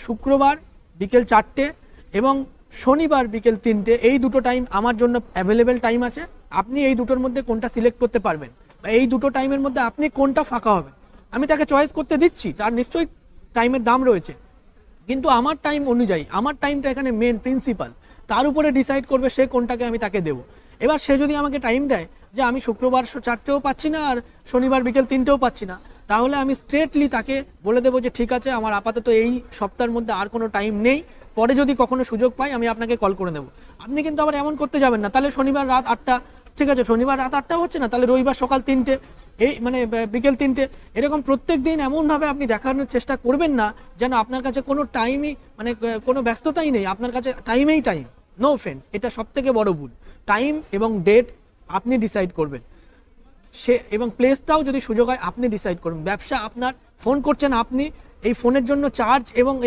শুক্রবার বিকেল 4টে এবং শনিবার বিকেল 3টে, এই দুটো টাইম আমার জন্য অ্যাভেলেবেল টাইম আছে। আপনি এই দুটোর মধ্যে কোনটা সিলেক্ট করতে পারবেন, বা এই দুটো টাইমের মধ্যে আপনি কোনটা ফাঁকা হবে আমি তাকে চয়েস করতে দিচ্ছি। তার নিশ্চয়ই টাইমের দাম রয়েছে, কিন্তু আমার টাইম অনুযায়ী, আমার টাইমটা এখানে মেন প্রিন্সিপাল, তার উপরে ডিসাইড করবে সে কোনটাকে আমি তাকে দেবো। এবার সে যদি আমাকে টাইম দেয় যে আমি শুক্রবার 4টেও পাচ্ছি না আর শনিবার বিকেল 3টেও পাচ্ছি না, তাহলে আমি স্ট্রেটলি তাকে বলে দেবো যে ঠিক আছে, আমার আপাতত এই সপ্তাহের মধ্যে আর কোনো টাইম নেই, পরে যদি কখনো সুযোগ পাই আমি আপনাকে কল করে দেবো। আপনি কিন্তু আবার এমন করতে যাবেন না, তাহলে শনিবার রাত 8টা, ঠিক আছে শনিবার রাত 8টাও হচ্ছে না, তাহলে রবিবার সকাল 3টে, এই মানে বিকেল 3টে, এরকম প্রত্যেক দিন এমনভাবে আপনি দেখানোর চেষ্টা করবেন না যেন আপনার কাছে কোনো টাইমই, মানে কোনো ব্যস্ততাই নেই, আপনার কাছে টাইমেই টাইম। নো ফ্রেন্ডস, এটা সব থেকে বড় ভুল। টাইম এবং ডেট আপনি ডিসাইড করবেন, সে এবং প্লেসটাও যদি সুযোগ হয় আপনি ডিসাইড করবেন। ব্যবসা আপনার, ফোন করছেন আপনি, এই ফোনের জন্য চার্জ এবং